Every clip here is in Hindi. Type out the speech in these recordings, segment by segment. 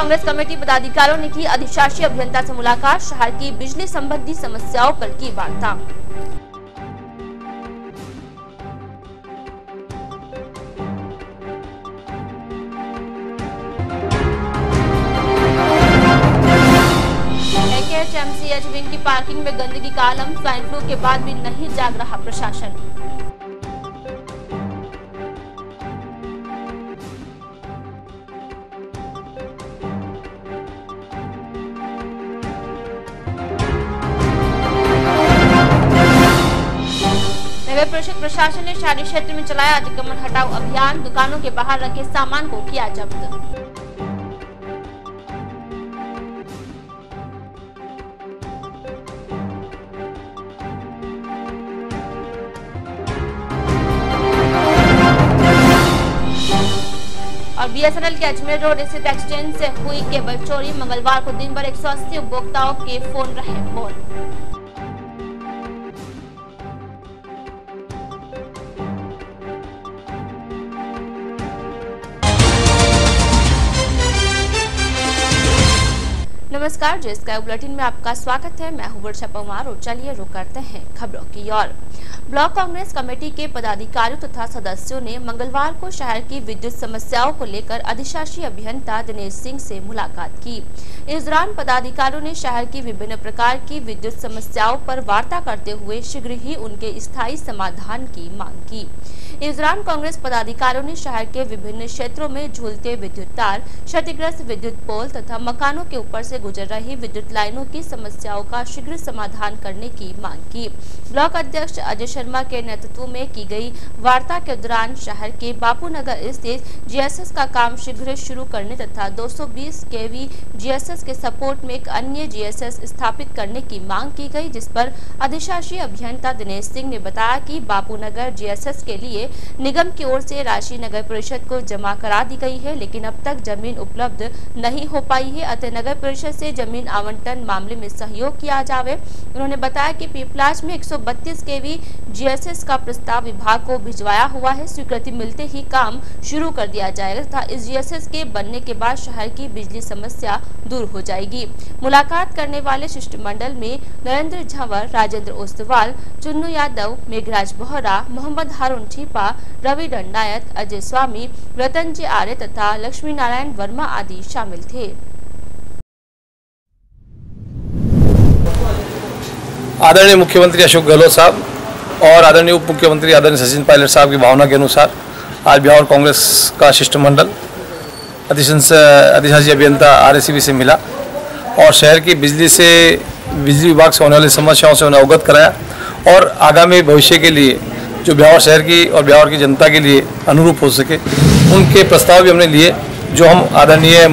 कांग्रेस कमेटी पदाधिकारियों ने की अधिशासी अभियंता से मुलाकात, शहर की बिजली संबंधी समस्याओं पर की वार्ता। एमसीएच विंग की पार्किंग में गंदगी का आलम, स्वाइन फ्लू के बाद भी नहीं जाग रहा प्रशासन। नगर परिषद प्रशासन ने शहरी क्षेत्र में चलाया अतिक्रमण हटाओ अभियान, दुकानों के बाहर रखे सामान को किया जब्त। और बीएसएनएल के अजमेर रोड स्थित एक्सचेंज से हुई केबल चोरी, मंगलवार को दिन भर 180 उपभोक्ताओं के फोन रहे बंद। नमस्कार, जे स्काई बुलेटिन में आपका स्वागत है। मैं हूं वर्षा पवार और चलिए रुक करते हैं खबरों की ओर। ब्लॉक कांग्रेस कमेटी के पदाधिकारियों तथा सदस्यों ने मंगलवार को शहर की विद्युत समस्याओं को लेकर अधिशासी अभियंता दिनेश सिंह से मुलाकात की। इस दौरान पदाधिकारियों ने शहर की विभिन्न प्रकार की विद्युत समस्याओं पर वार्ता करते हुए शीघ्र ही उनके स्थायी समाधान की मांग की। इस दौरान कांग्रेस पदाधिकारियों ने शहर के विभिन्न क्षेत्रों में झूलते विद्युत तार, क्षतिग्रस्त विद्युत पोल तथा मकानों के ऊपर से गुजर रही विद्युत लाइनों की समस्याओं का शीघ्र समाधान करने की मांग की। ब्लॉक अध्यक्ष अजय शर्मा के नेतृत्व में की गई वार्ता के दौरान शहर के बापू नगर स्थित जीएसएस का काम शीघ्र शुरू करने तथा 220 केवी जीएसएस के सपोर्ट में एक अन्य जीएसएस स्थापित करने की मांग की गई, जिस पर अधिशासी अभियंता दिनेश सिंह ने बताया कि बापू नगर जीएसएस के लिए निगम की ओर से राशि नगर परिषद को जमा करा दी गई है, लेकिन अब तक जमीन उपलब्ध नहीं हो पाई है, अतः नगर परिषद से जमीन आवंटन मामले में सहयोग किया जावे। उन्होंने बताया कि पीपलाज में 132 केवी जीएसएस का प्रस्ताव विभाग को भिजवाया हुआ है, स्वीकृति मिलते ही काम शुरू कर दिया जाएगा तथा इस जीएसएस के बनने के बाद शहर की बिजली समस्या दूर हो जाएगी। मुलाकात करने वाले शिष्टमंडल में नरेंद्र झंवर, राजेंद्र ओस्तवाल, चुन्नू यादव, मेघराज बोहरा, मोहम्मद हारून ठीपा, रवि दंडायत, अजय स्वामी, रतन जी आर्य तथा लक्ष्मी नारायण वर्मा आदि शामिल थे। आदरणीय मुख्यमंत्री अशोक गहलोत साहब और आदरणीय उप मुख्यमंत्री आदरणीय सचिन पायलट साहब की भावना के अनुसार आज बिहार कांग्रेस का शिष्टमंडल अधिशासी अभियंता आरएसीबी से मिला और शहर की बिजली विभाग से होने वाली समस्याओं से उन्हें अवगत कराया और आगामी भविष्य के लिए जो बिहार शहर की और बिहार की जनता के लिए अनुरूप हो सके उनके प्रस्ताव भी हमने लिए, जो हम आदरणीय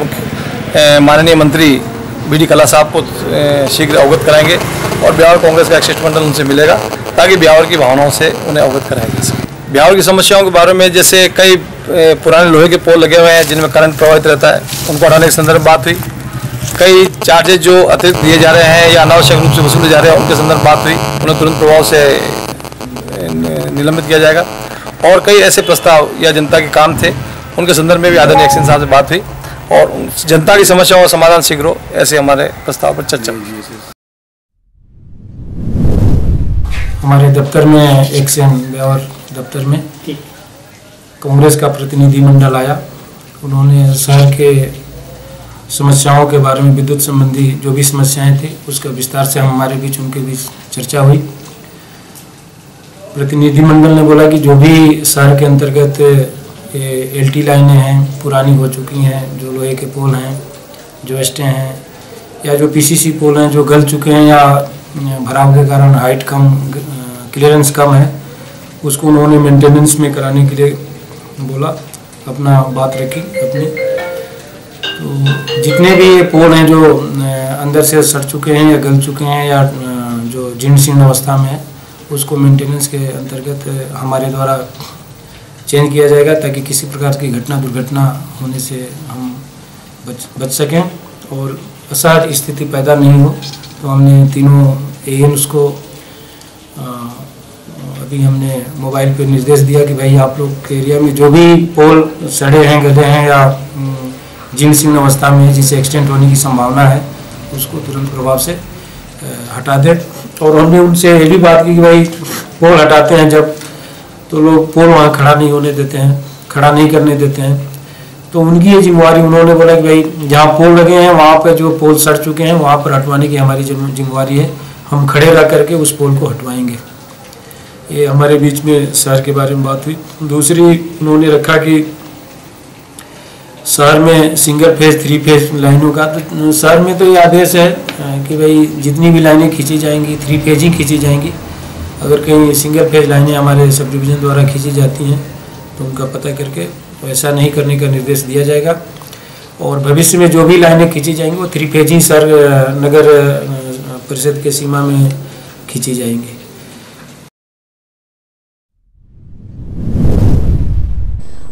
माननीय मंत्री बीडी कला साहब को शीघ्र अवगत कराएंगे और बिहार कांग्रेस का एक शिष्टमंडल उनसे मिलेगा ताकि बिहार की भावनाओं से उन्हें अवगत कराया जा सके। बिहार की समस्याओं के बारे में जैसे कई पुराने लोहे के पोल लगे हुए हैं जिनमें करंट प्रवाहित रहता है, उनको हटाने के संदर्भ में बात हुई। कई चार्जेज जो अतिरिक्त दिए जा रहे हैं या अनावश्यक रूप से वसूले जा रहे हैं उनके संदर्भ में बात हुई, उन्हें तुरंत प्रभाव से निलंबित किया जाएगा। और कई ऐसे प्रस्ताव या जनता के काम थे उनके संदर्भ में भी आदरणीय एक्शन साहब से बात हुई और जनता की समस्याओं का समाधान शीघ्र हो, ऐसे हमारे प्रस्ताव पर चर्चा हुई। हमारे दफ्तर में एक्शन और दफ्तर में कांग्रेस का प्रतिनिधिमंडल आया। उन्होंने शहर के समस्याओं के बारे में, विद्युत संबंधी जो भी समस्याएं थी उसका विस्तार से हमारे बीच उनके बीच चर्चा हुई। प्रतिनिधिमंडल ने बोला कि जो भी शहर के अंतर्गत एलटी लाइनें हैं, पुरानी हो चुकी हैं, जो लोहे के पोल हैं, जो एस्टे हैं या जो पीसीसी पोल हैं जो गल चुके हैं या भराव के कारण हाइट कम, क्लियरेंस कम है, उसको उन्होंने मेंटेनेंस में कराने के लिए बोला, अपना बात रखी अपनी। तो जितने भी ये पोल हैं जो अंदर से सड़ चुके हैं या गल चुके हैं या जो जीर्ण शीर्ण अवस्था में है, उसको मेंटेनेंस के अंतर्गत हमारे द्वारा चेंज किया जाएगा ताकि किसी प्रकार की दुर्घटना होने से हम बच सकें और असाध स्थिति पैदा नहीं हो। तो हमने तीनों एएनएस को अभी हमने मोबाइल पे निर्देश दिया कि भाई आप लोग के एरिया में जो भी पोल सड़े हैं, गले हैं या जीर्ण शीर्ण अवस्था में है, जिसे एक्सटेंट होने की संभावना है, उसको तुरंत प्रभाव से हटा दें। और हमने उनसे ये भी बात की कि भाई पोल हटाते हैं जब, तो लोग पोल वहाँ खड़ा नहीं होने देते हैं, खड़ा नहीं करने देते हैं। तो उनकी ये जिम्मेवारी, उन्होंने बोला कि भाई जहाँ पोल लगे हैं वहाँ पर जो पोल सड़ चुके हैं वहाँ पर हटवाने की हमारी जिम्मेवारी है, हम खड़े रह करके उस पोल को हटवाएंगे। ये हमारे बीच में शहर के बारे में बात हुई। दूसरी उन्होंने रखा कि शहर में सिंगल फेज 3 फेज लाइनों का, तो शहर में तो ये आदेश है कि भाई जितनी भी लाइनें खींची जाएंगी 3 फेज ही खींची जाएंगी। अगर कहीं सिंगल फेज लाइनें हमारे सब डिवीज़न द्वारा खींची जाती हैं तो उनका पता करके ऐसा नहीं करने का निर्देश दिया जाएगा। और भविष्य में जो भी लाइनें खींची जाएंगी वो 3 फेज ही शहर नगर परिषद के सीमा में खींची जाएंगी।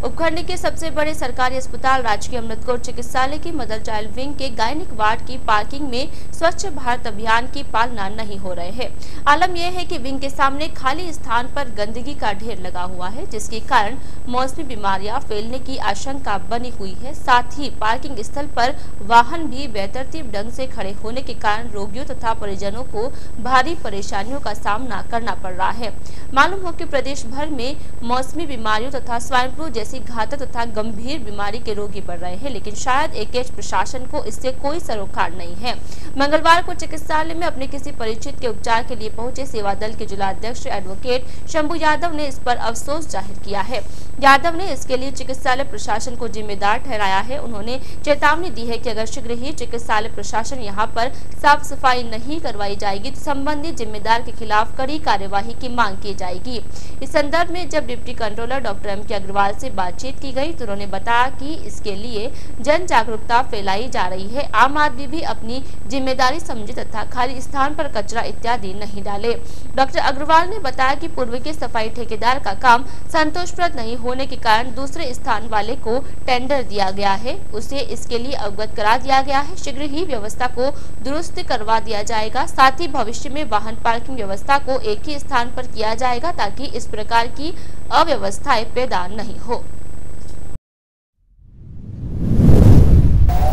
उपखंड के सबसे बड़े सरकारी अस्पताल राजकीय अमृतकोट चिकित्सालय की मदर चाइल्ड विंग के गायनिक वार्ड की पार्किंग में स्वच्छ भारत अभियान की पालना नहीं हो रहे हैं। आलम यह है कि विंग के सामने खाली स्थान पर गंदगी का ढेर लगा हुआ है, जिसके कारण मौसमी बीमारियां फैलने की आशंका बनी हुई है। साथ ही पार्किंग स्थल पर वाहन भी बेतरतीब ढंग से खड़े होने के कारण रोगियों तथा परिजनों को भारी परेशानियों का सामना करना पड़ रहा है। मालूम हो कि प्रदेश भर में मौसमी बीमारियों तथा स्वाइन फ्लू जैसी घातक तथा गंभीर बीमारी के रोगी बढ़ रहे हैं, लेकिन शायद एकेच प्रशासन को इससे कोई सरोकार नहीं है। मंगलवार को चिकित्सालय में अपने किसी परिचित के उपचार के लिए पहुंचे सेवा दल के जिलाध्यक्ष एडवोकेट शंभू यादव ने इस पर अफसोस जाहिर किया है। यादव ने इसके लिए चिकित्सालय प्रशासन को जिम्मेदार ठहराया है। उन्होंने चेतावनी दी है कि अगर शीघ्र ही चिकित्सालय प्रशासन यहां पर साफ सफाई नहीं करवाई जाएगी तो संबंधित जिम्मेदार के खिलाफ कड़ी कार्यवाही की मांग की जाएगी। इस संदर्भ में जब deputy controller doctor M.K. Agarwal से बातचीत की गई तो उन्होंने बताया कि इसके लिए जन जागरूकता फैलाई जा रही है। आम आदमी भी अपनी जिम्मेदारी समझे तथा खाली स्थान पर कचरा इत्यादि नहीं डाले। डॉक्टर अग्रवाल ने बताया कि पूर्व के सफाई ठेकेदार का काम संतोषप्रद नहीं होने के कारण दूसरे स्थान वाले को टेंडर दिया गया है, उसे इसके लिए अवगत करा दिया गया है। शीघ्र ही व्यवस्था को दुरुस्त करवा दिया जाएगा। साथ ही भविष्य में वाहन पार्किंग व्यवस्था को एक ही स्थान पर किया जाएगा ताकि इस प्रकार की अव्यवस्थाएं पैदा नहीं हो।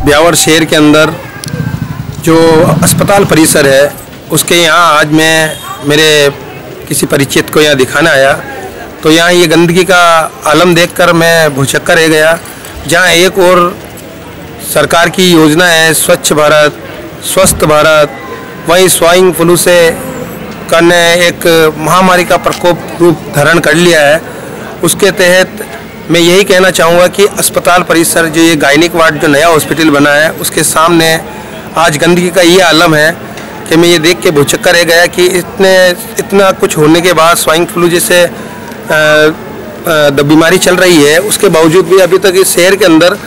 ब्यावर शहर के अंदर जो अस्पताल परिसर है उसके यहाँ आज मैं मेरे किसी परिचित को यहाँ दिखाने आया तो यहाँ ये गंदगी का आलम देखकर मैं भौचक्का रह गया। जहाँ एक और सरकार की योजना है स्वच्छ भारत स्वस्थ भारत, वहीं स्वाइन फ्लू से करने एक महामारी का प्रकोप रूप धारण कर लिया है। उसके तहत मैं यही कहना चाहूँगा कि अस्पताल परिसर जो ये गायनिक वार्ड जो नया हॉस्पिटल बना है उसके सामने आज गंदगी का ये आलम है कि मैं ये देख के भौचक्का रह गया कि इतना कुछ होने के बाद स्वाइन फ्लू जैसे बीमारी चल रही है, उसके बावजूद भी अभी तक इस शहर के अंदर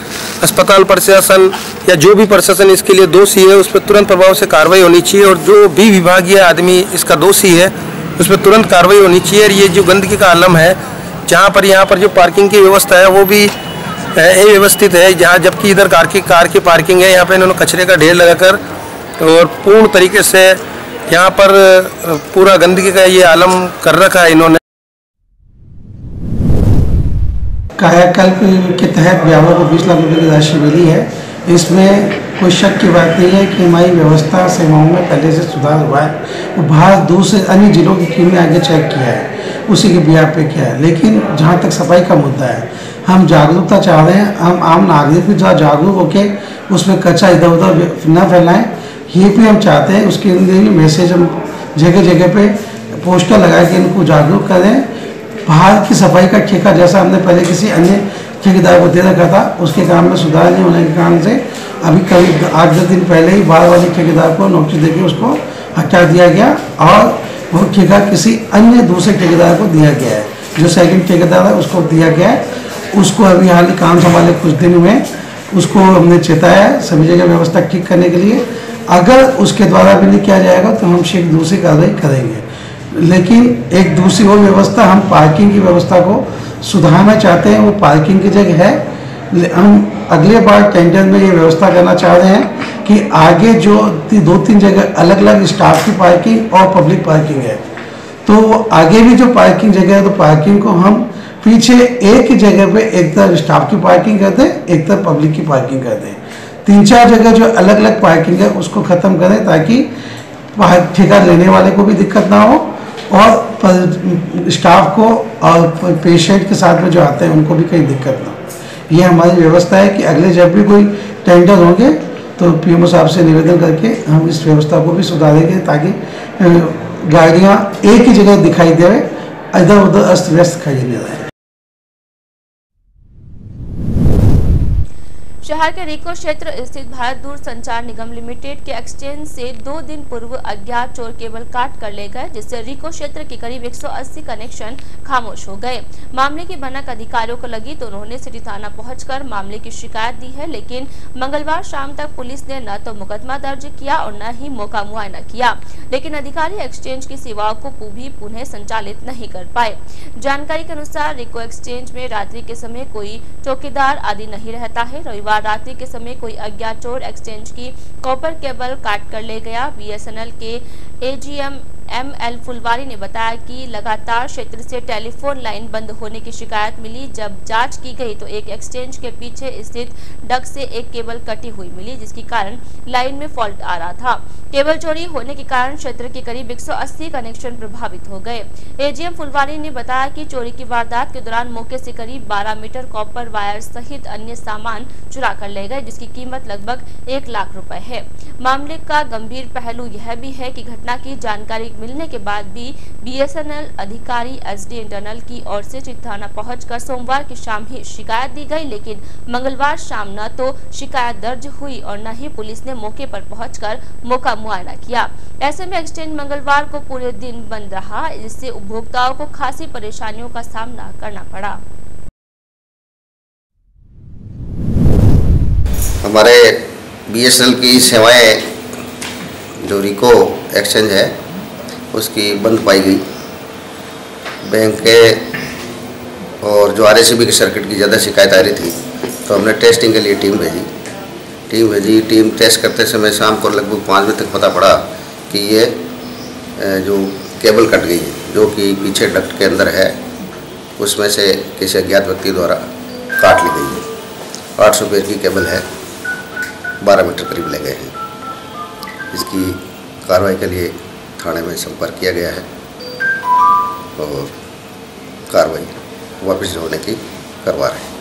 अस्पताल प्रशासन या जो भी प्रशासन इसके लिए दोषी है उस पर तुरंत प्रभाव से कार्रवाई होनी चाहिए और जो भी विभागीय आदमी इसका दोषी है उस पर तुरंत कार्रवाई होनी चाहिए। और ये जो गंदगी का आलम है जहाँ पर यहाँ पर जो पार्किंग की व्यवस्था है वो भी अव्यवस्थित है, जहाँ जबकि इधर कार की पार्किंग है, यहाँ पर इन्होंने कचरे का ढेर लगाकर और पूर्ण तरीके से यहाँ पर पूरा गंदगी का ये आलम कर रखा है इन्होंने। कायाकल्प के तहत ब्यावर को 20 लाख रुपए की राशि मिली है। इसमें कोई शक की बात नहीं है कि हमारी व्यवस्था सेवाओं में पहले से सुधार हुआ है। वो बाहर दूसरे अन्य जिलों की टीम ने आगे चेक किया है, उसी के बिहार पे किया है। लेकिन जहाँ तक सफाई का मुद्दा है, हम जागरूकता चाह रहे हैं, हम आम नागरिक भी जागरूक होकर उसमें कचरा इधर उधर न फैलाएं, ये भी हम चाहते हैं। उसके लिए मैसेज हम जगह जगह पे पोस्टर लगा के इनको जागरूक करें। बाहर की सफाई का ठेका जैसा हमने पहले किसी अन्य ठेकेदार को दे रखा था, उसके काम में सुधार नहीं होने के कारण से अभी करीब 8-10 दिन पहले ही बाहर वाले ठेकेदार को नोटिस देके उसको हटा दिया गया और वो ठेका किसी अन्य दूसरे ठेकेदार को दिया गया है। जो सेकंड ठेकेदार है उसको दिया गया है। उसको अभी हाल ही काम संभाले कुछ दिन में उसको हमने चेताया है सभी जगह व्यवस्था ठीक करने के लिए। अगर उसके द्वारा भी नहीं किया जाएगा तो हम शीघ्र दूसरी कार्रवाई करेंगे। लेकिन एक दूसरी और व्यवस्था, हम पार्किंग की व्यवस्था को सुधारना चाहते हैं। वो पार्किंग की जगह है, हम अगले बार टेंडर में ये व्यवस्था करना चाह रहे हैं कि आगे जो 2-3 जगह अलग अलग स्टाफ की पार्किंग और पब्लिक पार्किंग है, तो आगे भी जो पार्किंग जगह है तो पार्किंग को हम पीछे एक ही जगह पे एक तरफ स्टाफ की पार्किंग कर दें, एक तरफ पब्लिक की पार्किंग कर दें। 3-4 जगह जो अलग अलग पार्किंग है उसको ख़त्म करें ताकि ठेका लेने वाले को भी दिक्कत ना हो और स्टाफ को और पेशेंट के साथ में जो आते हैं उनको भी कहीं दिक्कत ना हो। ये हमारी व्यवस्था है कि अगले जब भी कोई टेंडर होंगे तो पीएमओ साहब से निवेदन करके हम इस व्यवस्था को भी सुधारेंगे ताकि गाड़ियाँ एक ही जगह दिखाई दे, इधर उधर अस्त व्यस्त खड़ी नहीं रहे। शहर के रिको क्षेत्र स्थित भारत दूरसंचार निगम लिमिटेड के एक्सचेंज से 2 दिन पूर्व अज्ञात चोर केबल काट कर ले गए, जिससे रिको क्षेत्र के करीब 180 कनेक्शन खामोश हो गए। मामले की भनक अधिकारियों को लगी तो उन्होंने सिटी थाना पहुंचकर मामले की शिकायत दी है, लेकिन मंगलवार शाम तक पुलिस ने न तो मुकदमा दर्ज किया और न ही मौका मुआयना किया। लेकिन अधिकारी एक्सचेंज की सेवाओं को भी पुनः संचालित नहीं कर पाए। जानकारी के अनुसार रिको एक्सचेंज में रात्रि के समय कोई चौकीदार आदि नहीं रहता है। रविवार रात्रि के समय कोई अज्ञात चोर एक्सचेंज की कॉपर केबल काट कर ले गया। बीएसएनएल के एजीएम ML फुलवारी ने बताया कि लगातार क्षेत्र से टेलीफोन लाइन बंद होने की शिकायत मिली। जब जांच की गई तो एक एक्सचेंज के पीछे स्थित डक से एक केबल कटी हुई मिली, जिसके कारण लाइन में फॉल्ट आ रहा था। केबल चोरी होने के कारण क्षेत्र के करीब 180 कनेक्शन प्रभावित हो गए। एजीएम फुलवारी ने बताया कि चोरी की वारदात के दौरान मौके से करीब 12 मीटर कॉपर वायर सहित अन्य सामान चुरा कर ले गए, जिसकी कीमत लगभग 1 लाख रुपए है। मामले का गंभीर पहलू यह भी है कि घटना की जानकारी मिलने के बाद भी बीएसएनएल अधिकारी एसडी इंटरनल की ओर से चित थाना पहुंचकर सोमवार की शाम ही शिकायत दी गई, लेकिन मंगलवार शाम न तो शिकायत दर्ज हुई और न ही पुलिस ने मौके पर पहुंचकर मौका मुआयना किया। ऐसे में एक्सचेंज मंगलवार को पूरे दिन बंद रहा, जिससे उपभोक्ताओं को खासी परेशानियों का सामना करना पड़ा। हमारे बीएसएनएल की सेवाएं जो रिको एक्सचेंज है उसकी बंद पाई गई। बैंक के और जो आरएसीबी के सर्किट की ज़्यादा शिकायत आ रही थी तो हमने टेस्टिंग के लिए टीम भेजी। टीम टेस्ट करते समय शाम को लगभग 5 बजे तक पता पड़ा कि ये जो केबल कट गई है जो कि पीछे डक्ट के अंदर है, उसमें से किसी अज्ञात व्यक्ति द्वारा काट ली गई है। 800 रुपये की केबल है, 12 मीटर करीब ले गए हैं। इसकी कार्रवाई के लिए थाने में संपर्क किया गया है और कार्रवाई वापस होने की करवा रहे हैं।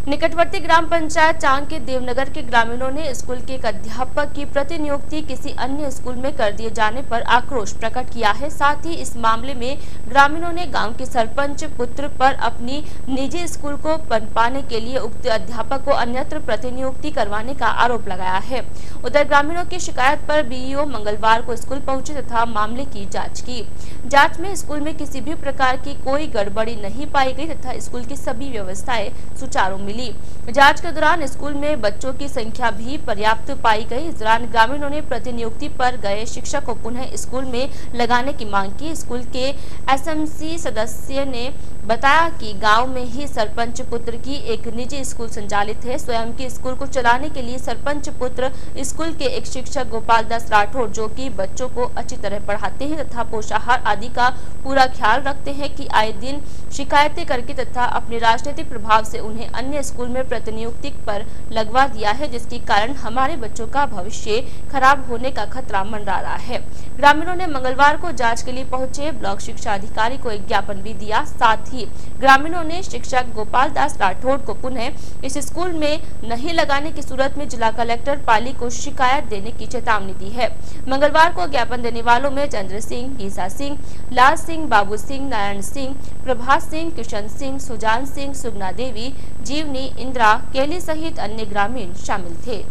निकटवर्ती ग्राम पंचायत चांग के देवनगर के ग्रामीणों ने स्कूल के एक अध्यापक की प्रतिनियुक्ति किसी अन्य स्कूल में कर दिए जाने पर आक्रोश प्रकट किया है। साथ ही इस मामले में ग्रामीणों ने गांव के सरपंच पुत्र पर अपनी निजी स्कूल को पनपाने के लिए उक्त अध्यापक को अन्यत्र प्रतिनियुक्ति करवाने का आरोप लगाया है। उधर ग्रामीणों की शिकायत पर बीईओ मंगलवार को स्कूल पहुंचे तथा मामले की जाँच की। जाँच में स्कूल में किसी भी प्रकार की कोई गड़बड़ी नहीं पाई गई तथा स्कूल की सभी व्यवस्थाएं सुचारू मिली। जांच के दौरान स्कूल में बच्चों की संख्या भी पर्याप्त पाई गई। इस दौरान ग्रामीणों ने प्रतिनियुक्ति पर गए शिक्षक को पुनः स्कूल में लगाने की मांग की। स्कूल के एसएमसी सदस्य ने बताया कि गांव में ही सरपंच पुत्र की एक निजी स्कूल संचालित है। स्वयं की स्कूल को चलाने के लिए सरपंच पुत्र स्कूल के एक शिक्षक गोपाल दास राठौर, जो कि बच्चों को अच्छी तरह पढ़ाते हैं तथा पोषाहार आदि का पूरा ख्याल रखते हैं, कि आए दिन शिकायतें करके तथा अपने राजनीतिक प्रभाव से उन्हें अन्य स्कूल में प्रतिनियुक्ति पर लगवा दिया है, जिसके कारण हमारे बच्चों का भविष्य खराब होने का खतरा मंडरा रहा है। ग्रामीणों ने मंगलवार को जांच के लिए पहुंचे ब्लॉक शिक्षा अधिकारी को एक ज्ञापन भी दिया। साथ ही ग्रामीणों ने शिक्षक गोपाल दास राठौड़ को पुनः इस स्कूल में नहीं लगाने की सूरत में जिला कलेक्टर पाली को शिकायत देने की चेतावनी दी है। मंगलवार को ज्ञापन देने वालों में चंद्र सिंह, गीसा सिंह, लाल सिंह, बाबू सिंह, नारायण सिंह, प्रभात सिंह, किशन सिंह, सुजान सिंह, सुगना देवी, जीवनी, इंदिरा, केली सहित अन्य ग्रामीण शामिल थे।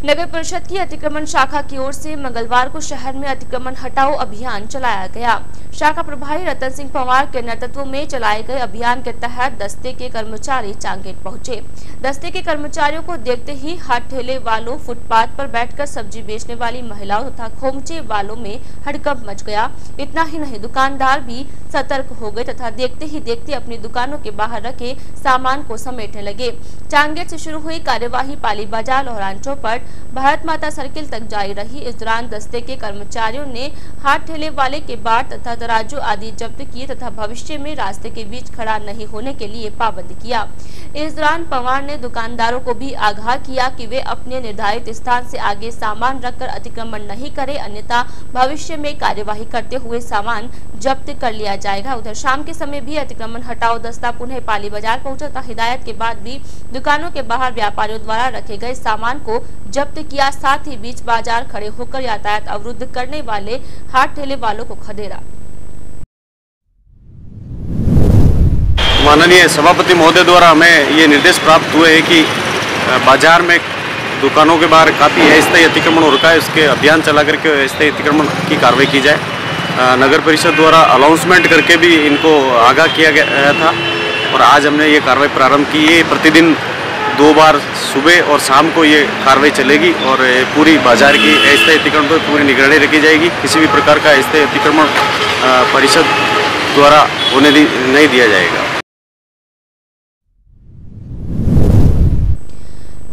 नगर परिषद की अतिक्रमण शाखा की ओर से मंगलवार को शहर में अतिक्रमण हटाओ अभियान चलाया गया। शाखा प्रभारी रतन सिंह पवार के नेतृत्व में चलाए गए अभियान के तहत दस्ते के कर्मचारी चांगेट पहुंचे। दस्ते के कर्मचारियों को देखते ही हाथ ठेले वालों, फुटपाथ पर बैठकर सब्जी बेचने वाली महिलाओं तथा खोमचे वालों में हड़कंप मच गया। इतना ही नहीं, दुकानदार भी सतर्क हो गए तथा देखते ही देखते अपनी दुकानों के बाहर रखे सामान को समेटने लगे। चांगेट से शुरू हुई कार्यवाही पाली बाजार, लोहरान चौपट, भारत माता सर्किल तक जारी रही। इस दौरान दस्ते के कर्मचारियों ने हाथ ठेले वाले के बाट तथा तराजू आदि जब्त किए तथा भविष्य में रास्ते के बीच खड़ा नहीं होने के लिए पाबंद किया। इस दौरान पवार ने दुकानदारों को भी आगाह किया कि वे अपने निर्धारित स्थान से आगे सामान रखकर अतिक्रमण नहीं करें, अन्यथा भविष्य में कार्यवाही करते हुए सामान जब्त कर लिया जाएगा। उधर शाम के समय भी अतिक्रमण हटाओ दस्ता पुनः पाली बाजार पहुंचा था। हिदायत के बाद भी दुकानों के बाहर व्यापारियों द्वारा रखे गए सामान को जब्त किया, साथ ही बीच बाजार खड़े होकर यातायात अवरुद्ध करने वाले हाथ ठेले वालों को खदेड़ा। माननीय सभापति महोदय द्वारा हमें ये निर्देश प्राप्त हुए हैं कि बाजार में दुकानों के बाहर काफ़ी अस्थायी अतिक्रमण हो रखा है, उसके अभियान चला करके अस्थायी अतिक्रमण की कार्रवाई की जाए। नगर परिषद द्वारा अनाउंसमेंट करके भी इनको आगाह किया गया था और आज हमने ये कार्रवाई प्रारंभ की। ये प्रतिदिन 2 बार सुबह और शाम को ये कार्रवाई चलेगी और पूरी बाजार की अस्थायी अतिक्रमण पर पूरी निगरानी रखी जाएगी। किसी भी प्रकार का अस्थायी अतिक्रमण परिषद द्वारा होने नहीं दिया जाएगा।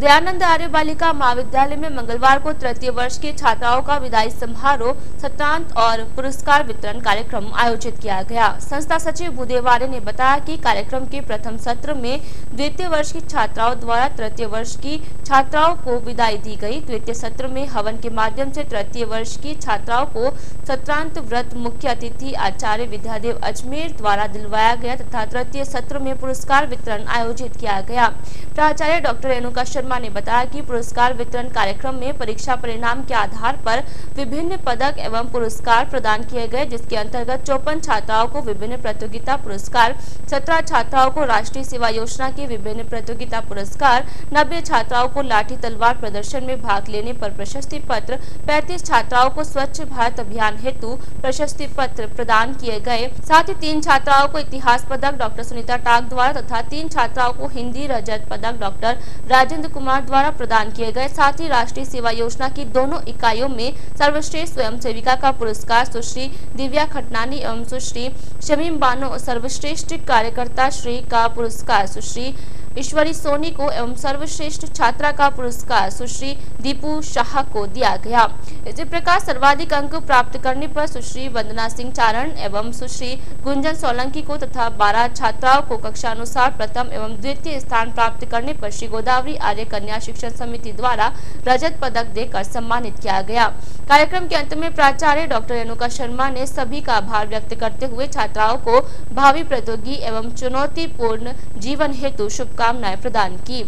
दयानंद आर्य बालिका महाविद्यालय में मंगलवार को तृतीय वर्ष के छात्राओं का विदाई समारोह, सत्रांत और पुरस्कार वितरण कार्यक्रम आयोजित किया गया। संस्था सचिव भूदेव आर्य ने बताया कि कार्यक्रम के प्रथम सत्र में द्वितीय वर्ष की छात्राओं द्वारा तृतीय वर्ष की छात्राओं को विदाई दी गई। द्वितीय सत्र में हवन के माध्यम से तृतीय वर्ष की छात्राओं को सत्रांत व्रत मुख्य अतिथि आचार्य विद्यादेव अजमेर द्वारा दिलवाया गया तथा तृतीय सत्र में पुरस्कार वितरण आयोजित किया गया। प्राचार्य डॉक्टर रेणुका शर्मा ने बताया कि पुरस्कार वितरण कार्यक्रम में परीक्षा परिणाम के आधार पर विभिन्न पदक एवं पुरस्कार प्रदान किए गए, जिसके अंतर्गत 54 छात्राओं को विभिन्न प्रतियोगिता पुरस्कार, 17 छात्राओं को राष्ट्रीय सेवा योजना के विभिन्न प्रतियोगिता पुरस्कार, 90 छात्राओं को लाठी तलवार प्रदर्शन में भाग लेने पर प्रशस्ति पत्र, 35 छात्राओं को स्वच्छ भारत अभियान हेतु प्रशस्ति पत्र प्रदान किए गए। साथ ही 3 छात्राओं को इतिहास पदक डॉक्टर सुनीता टाक द्वारा तथा 3 छात्राओं को हिंदी रजत पदक डॉक्टर राजेंद्र कुमार द्वारा प्रदान किए गए। साथ ही राष्ट्रीय सेवा योजना की दोनों इकाइयों में सर्वश्रेष्ठ स्वयं सेविका का पुरस्कार सुश्री दिव्या खटनानी एवं सुश्री शमीम बानो, सर्वश्रेष्ठ कार्यकर्ता श्री का पुरस्कार सुश्री ईश्वरी सोनी को एवं सर्वश्रेष्ठ छात्रा का पुरस्कार सुश्री दीपू शाह को दिया गया। इसी प्रकार सर्वाधिक अंक प्राप्त करने पर सुश्री वंदना सिंह चारण एवं सुश्री गुंजन सोलंकी को तथा 12 छात्राओं को कक्षानुसार प्रथम एवं द्वितीय स्थान प्राप्त करने पर श्री गोदावरी आर्य कन्या शिक्षण समिति द्वारा रजत पदक देकर सम्मानित किया गया। कार्यक्रम के अंत में प्राचार्य डॉक्टर रेणुका शर्मा ने सभी का आभार व्यक्त करते हुए छात्राओं को भावी प्रतियोगी एवं चुनौतीपूर्ण जीवन हेतु शुभकामनाएं प्रदान की।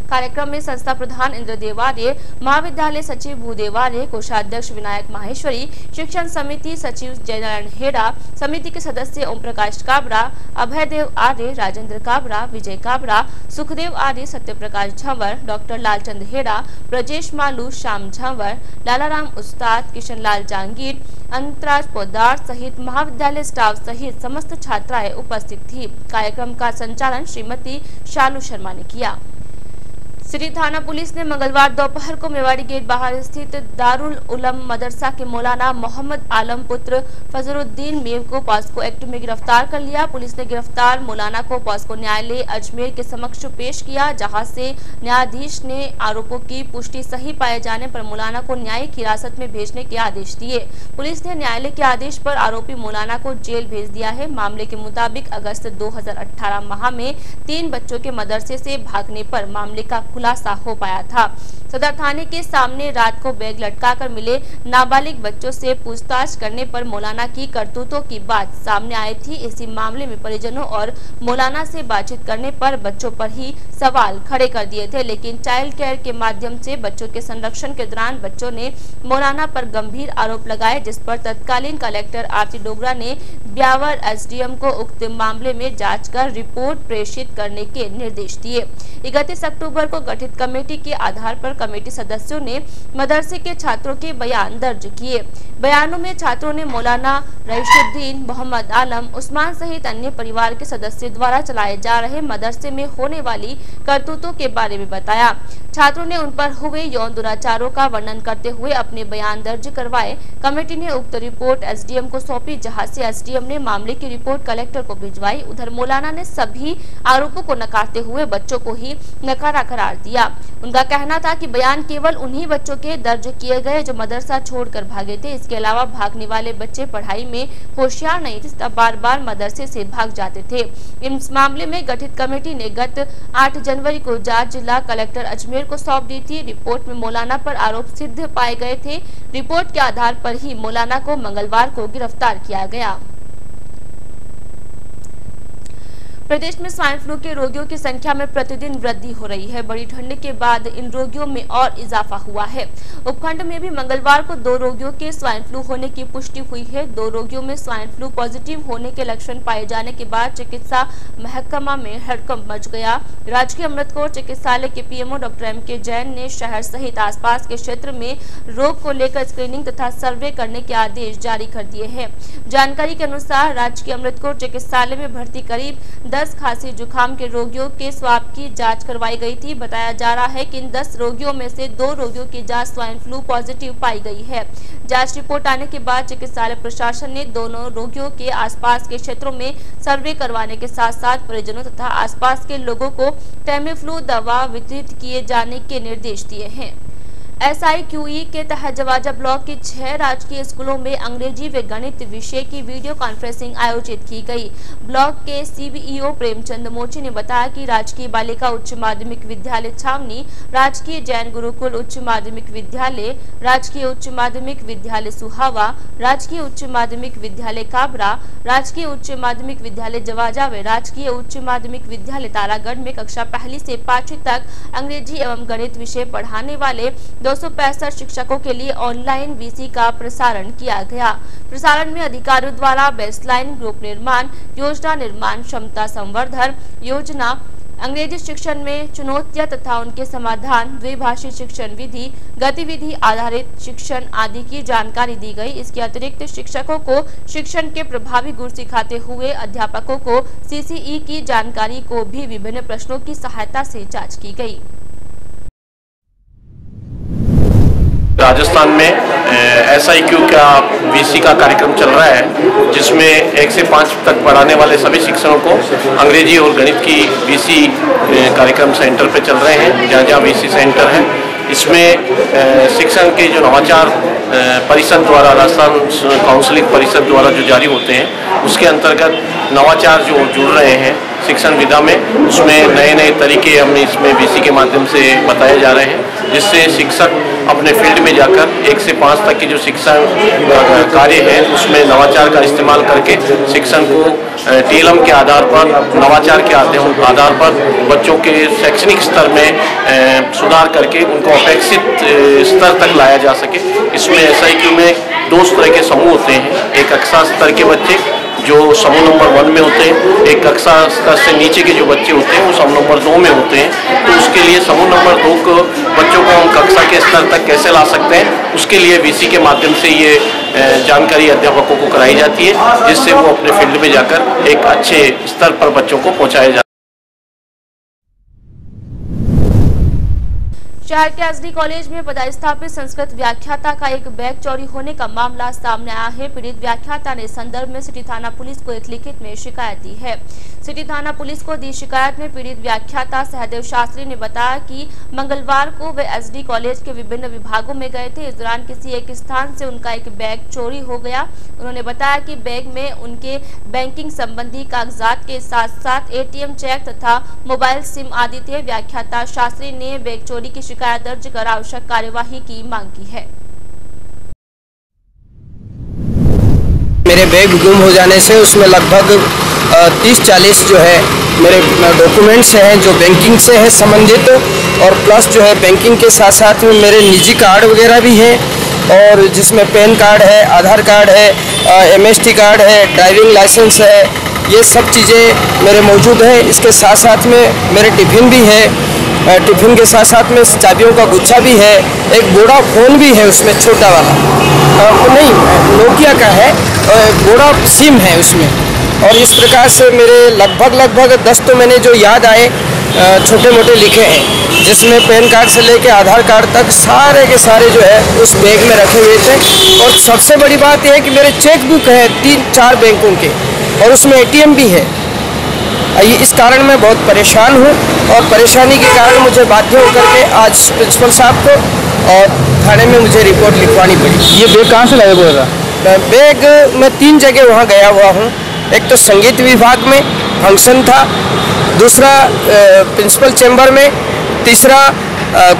कार्यक्रम में संस्था प्रधान इंद्रदेव आर्य, महाविद्यालय सचिव भूदेव आर्य, कोषाध्यक्ष विनायक माहेश्वरी, शिक्षण समिति सचिव जयनारायण हेड़ा, समिति के सदस्य ओम प्रकाश काबरा, अभयदेव आर्य, राजेंद्र काबरा, विजय काबरा, सुखदेव आर्य, सत्यप्रकाश झंवर, डॉक्टर लालचंद हेड़ा, ब्रजेश मालू, श्याम झंवर, लालाराम उस्ताद, किशन लाल जांगीर, अंतराज पोदार सहित महाविद्यालय स्टाफ सहित समस्त छात्राएं उपस्थित थी। कार्यक्रम का संचालन श्रीमती शालू शर्मा ने किया। सिटी थाना पुलिस ने मंगलवार दोपहर को मेवाड़ी गेट बाहर स्थित दारुल उलम मदरसा के मौलाना मोहम्मद आलम पुत्र फजरुद्दीन मेव को पॉस्को एक्ट में गिरफ्तार कर लिया। पुलिस ने गिरफ्तार मौलाना को पॉस्को न्यायालय अजमेर के समक्ष पेश किया, जहां से न्यायाधीश ने आरोपों की पुष्टि सही पाए जाने पर मौलाना को न्यायिक हिरासत में भेजने के आदेश दिए। पुलिस ने न्यायालय के आदेश पर आरोपी मौलाना को जेल भेज दिया है। मामले के मुताबिक अगस्त 2018 माह में 3 बच्चों के मदरसे से भागने पर मामले का खुलासा हो पाया था। सदर थाने के सामने रात को बैग लटकाकर मिले नाबालिग बच्चों से पूछताछ करने पर मौलाना की करतूतों की बात सामने आई थी। इसी मामले में परिजनों और मौलाना से बातचीत करने पर बच्चों पर ही सवाल खड़े कर दिए थे, लेकिन चाइल्ड केयर के माध्यम से बच्चों के संरक्षण के दौरान बच्चों ने मौलाना पर गंभीर आरोप लगाए, जिस पर तत्कालीन कलेक्टर आरती डोगरा ने ब्यावर एसडीएम को उक्त मामले में जांच कर रिपोर्ट प्रेषित करने के निर्देश दिए। 31 अक्टूबर को गठित कमेटी के आधार पर कमेटी सदस्यों ने मदरसे के छात्रों के बयान दर्ज किए। बयानों में छात्रों ने मौलाना रईसुद्दीन, मोहम्मद आलम, उस्मान सहित अन्य परिवार के सदस्यों द्वारा चलाए जा रहे मदरसे में होने वाली करतूतों के बारे में बताया। छात्रों ने उन पर हुए यौन दुराचारों का वर्णन करते हुए अपने बयान दर्ज करवाए। कमेटी ने उक्त रिपोर्ट एसडीएम को सौंपी, जहां से एसडीएम ने मामले की रिपोर्ट कलेक्टर को भिजवाई। उधर मौलाना ने सभी आरोपों को नकारते हुए बच्चों को ही नकारा करार करार दिया। उनका कहना था कि बयान केवल उन्हीं बच्चों के दर्ज किए गए जो मदरसा छोड़कर भागे थे। इसके अलावा भागने वाले बच्चे पढ़ाई में होशियार नहीं थे तथा बार बार मदरसे से भाग जाते थे। इस मामले में गठित कमेटी ने गत 8 जनवरी को जांच जिला कलेक्टर अजमेर को सौंप दी थी। रिपोर्ट में मौलाना पर आरोप सिद्ध पाए गए थे। रिपोर्ट के आधार पर ही मौलाना को मंगलवार को गिरफ्तार किया गया। प्रदेश में स्वाइन फ्लू के रोगियों की संख्या में प्रतिदिन वृद्धि हो रही है। बड़ी ठंड के बाद इन रोगियों में और इजाफा हुआ है। उपखंड में भी मंगलवार को 2 रोगियों के स्वाइन फ्लू होने की पुष्टि हुई है। 2 रोगियों में स्वाइन फ्लू पॉजिटिव होने के लक्षण पाए जाने के बाद चिकित्सा महकमा में हड़कंप मच गया। राजकीय अमृतकोट चिकित्सालय के पीएमओ डॉक्टर एम.के. जैन ने शहर सहित आसपास के क्षेत्र में रोग को लेकर स्क्रीनिंग तथा सर्वे करने के आदेश जारी कर दिए हैं। जानकारी के अनुसार राजकीय अमृतकोट चिकित्सालय में भर्ती करीब 10 खांसी जुकाम के रोगियों के स्वाब की जांच करवाई गई थी। बताया जा रहा है कि इन 10 रोगियों में से 2 रोगियों की जांच स्वाइन फ्लू पॉजिटिव पाई गई है। जांच रिपोर्ट आने के बाद चिकित्सालय प्रशासन ने दोनों रोगियों के आसपास के क्षेत्रों में सर्वे करवाने के साथ साथ परिजनों तथा आसपास के लोगों को टेमीफ्लू दवा वितरित किए जाने के निर्देश दिए हैं। SIQE के तहत जवाजा ब्लॉक के 6 राजकीय स्कूलों में अंग्रेजी व गणित विषय की वीडियो कॉन्फ्रेंसिंग आयोजित की गई। ब्लॉक के CBEO प्रेमचंद मोची ने बताया कि राजकीय बालिका उच्च माध्यमिक विद्यालय छावनी, राजकीय जैन गुरुकुल उच्च माध्यमिक विद्यालय, राजकीय उच्च माध्यमिक विद्यालय सुहावा, राजकीय उच्च माध्यमिक विद्यालय काबरा, राजकीय उच्च माध्यमिक विद्यालय जवाजा व राजकीय उच्च माध्यमिक विद्यालय तारागढ़ में कक्षा 1 से 5वीं तक अंग्रेजी एवं गणित विषय पढ़ाने वाले 265 शिक्षकों के लिए ऑनलाइन VC का प्रसारण किया गया। प्रसारण में अधिकारियों द्वारा बेसलाइन ग्रुप निर्माण, योजना निर्माण, क्षमता संवर्धन योजना, अंग्रेजी शिक्षण में चुनौतियां तथा उनके समाधान, द्विभाषी शिक्षण विधि, गतिविधि आधारित शिक्षण आदि की जानकारी दी गई। इसके अतिरिक्त शिक्षकों को शिक्षण के प्रभावी गुण सिखाते हुए अध्यापकों को CCE की जानकारी को भी विभिन्न प्रश्नों की सहायता से जांच की गई। राजस्थान में SIQ का VC का कार्यक्रम चल रहा है, जिसमें 1 से 5 तक पढ़ाने वाले सभी शिक्षकों को अंग्रेजी और गणित की VC कार्यक्रम सेंटर पे चल रहे हैं, जहाँ जहाँ VC सेंटर है। इसमें शिक्षण के जो नवाचार परिषद द्वारा, राजस्थान काउंसलिंग परिषद द्वारा जो जारी होते हैं, उसके अंतर्गत नवाचार जो जुड़ रहे हैं शिक्षण विधा में, उसमें नए नए तरीके हमें इसमें VC के माध्यम से बताए जा रहे हैं, जिससे शिक्षक अपने फील्ड में जाकर 1 से 5 तक की जो शिक्षण कार्य है उसमें नवाचार का इस्तेमाल करके शिक्षण को TLM के आधार पर, नवाचार के आधार पर बच्चों के शैक्षणिक स्तर में सुधार करके उनको अपेक्षित स्तर तक लाया जा सके। इसमें SIQ में 2 तरह के समूह होते हैं। एक कक्षा स्तर के बच्चे जो समूह नंबर 1 में होते हैं, एक कक्षा स्तर से नीचे के जो बच्चे होते हैं वो समूह नंबर 2 में होते हैं। तो उसके लिए समूह नंबर 2 को बच्चों को हम कक्षा के स्तर तक कैसे ला सकते हैं, उसके लिए VC के माध्यम से ये जानकारी अध्यापकों को कराई जाती है, जिससे वो अपने फील्ड में जाकर एक अच्छे स्तर पर बच्चों को पहुँचाया जाए। शहर के SD कॉलेज में पदस्थापित संस्कृत व्याख्याता का एक बैग चोरी होने का मामला सामने आया है। पीड़ित व्याख्याता ने संदर्भ में सिटी थाना पुलिस को एक लिखित में शिकायत दी है। सिटी थाना पुलिस को दी शिकायत में पीड़ित व्याख्याता सहदेव शास्त्री ने बताया कि मंगलवार को वे SD कॉलेज के विभिन्न विभागों में गए थे। इस दौरान किसी एक स्थान से उनका एक बैग चोरी हो गया। उन्होंने बताया कि बैग में उनके बैंकिंग संबंधी कागजात के साथ साथ ATM चेक तथा मोबाइल सिम आदि थे। व्याख्याता शास्त्री ने बैग चोरी की शिकायत दर्ज कर आवश्यक कार्यवाही की मांग की है। मेरे बैग गुम हो जाने से उसमें लगभग 30-40 जो है मेरे डॉक्यूमेंट्स हैं जो बैंकिंग से है संबंधित, और प्लस जो है बैंकिंग के साथ साथ में मेरे निजी कार्ड वगैरह भी हैं, और जिसमें पैन कार्ड है, आधार कार्ड है, MST कार्ड है, ड्राइविंग लाइसेंस है, ये सब चीज़ें मेरे मौजूद हैं। इसके साथ साथ में मेरे टिफ़िन भी है, टिफ़िन के साथ साथ में चाबियों का गुच्छा भी है, एक बोड़ा फ़ोन भी है उसमें छोटा वाला, नहीं नोकिया का है, बोड़ा सिम है उसमें। और इस प्रकार से मेरे लगभग 10 तो मैंने जो याद आए छोटे मोटे लिखे हैं, जिसमें पैन कार्ड से लेके आधार कार्ड तक सारे के सारे जो है उस बैग में रखे हुए थे। और सबसे बड़ी बात यह है कि मेरे चेक बुक है 3-4 बैंकों के, और उसमें ATM भी है। इस कारण मैं बहुत परेशान हूँ और परेशानी के कारण मुझे बाध्य होकर के आज प्रिंसिपल साहब को और थाने में मुझे रिपोर्ट लिखवानी पड़ी। ये बैग कहाँ से लाए बोला? बैग मैं 3 जगह वहाँ गया हुआ हूँ। एक तो संगीत विभाग में फंक्शन था, दूसरा प्रिंसिपल चैम्बर में, तीसरा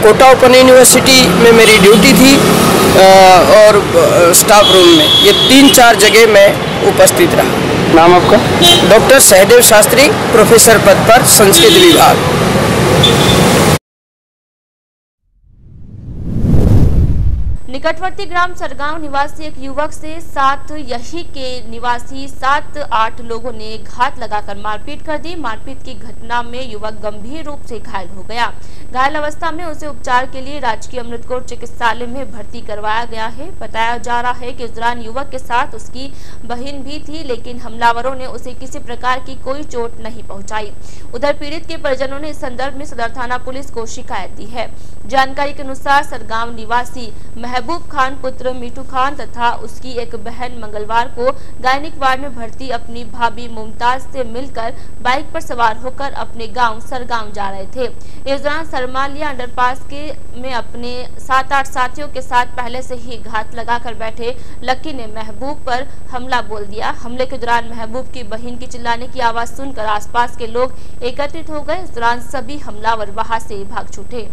कोटा ओपन यूनिवर्सिटी में मेरी ड्यूटी थी और स्टाफ रूम में। ये 3-4 जगह मैं उपस्थित रहा। नाम आपका? डॉक्टर सहदेव शास्त्री, प्रोफेसर पद पर, संस्कृत विभाग। निकटवर्ती ग्राम सरगांव निवासी एक युवक से साथ यही के निवासी 7-8 लोगों ने घात लगाकर मारपीट कर दी। मारपीट की घटना में युवक गंभीर रूप से घायल हो गया। घायल अवस्था में उसे उपचार के लिए राजकीय अमृतकोर चिकित्सालय में भर्ती करवाया गया है। बताया जा रहा है कि इस दौरान युवक के साथ उसकी बहन भी थी, लेकिन हमलावरों ने उसे किसी प्रकार की कोई चोट नहीं पहुंचाई। उधर पीड़ित के परिजनों ने इस संदर्भ में सदर थाना पुलिस को शिकायत दी है। जानकारी के अनुसार सरगांव निवासी महबूब खान पुत्र मीठू खान तथा उसकी एक बहन मंगलवार को गायनिक वार्ड में भर्ती अपनी भाभी मुमताज से मिलकर बाइक पर सवार होकर अपने गांव सरगांव जा रहे थे। इस दौरान सरमालिया अंडरपास में अपने 7-8 साथियों के साथ पहले से ही घात लगाकर बैठे लक्की ने महबूब पर हमला बोल दिया। हमले के दौरान महबूब की बहन की चिल्लाने की आवाज सुनकर आसपास के लोग एकत्रित हो गए। इस दौरान सभी हमलावर वहां से भाग छूटे।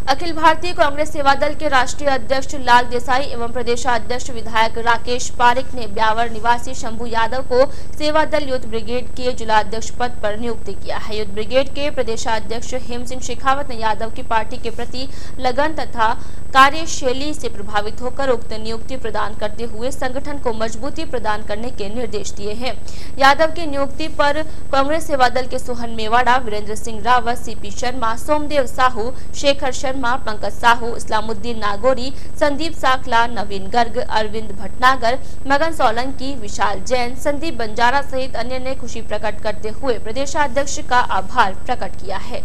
अखिल भारतीय कांग्रेस सेवा दल के राष्ट्रीय अध्यक्ष लाल देसाई एवं प्रदेशाध्यक्ष विधायक राकेश पारिक ने ब्यावर निवासी शंभू यादव को सेवा दल यूथ ब्रिगेड के जिलाध्यक्ष पद पर नियुक्त किया है। यूथ ब्रिगेड के प्रदेशाध्यक्ष हेम सिंह शेखावत ने यादव की पार्टी के प्रति लगन तथा कार्यशैली से प्रभावित होकर उक्त नियुक्ति प्रदान करते हुए संगठन को मजबूती प्रदान करने के निर्देश दिए हैं। यादव की नियुक्ति पर कांग्रेस सेवा दल के सोहन मेवाड़ा, वीरेंद्र सिंह रावत, सीपी शर्मा, सोमदेव साहू, शेखर शर्मा, पंकज साहू, इस्लामुद्दीन नागौरी, संदीप साखला, नवीन गर्ग, अरविंद भटनागर, मगन सोलंकी, विशाल जैन, संदीप बंजारा सहित अन्य ने खुशी प्रकट करते हुए प्रदेशाध्यक्ष का आभार प्रकट किया है।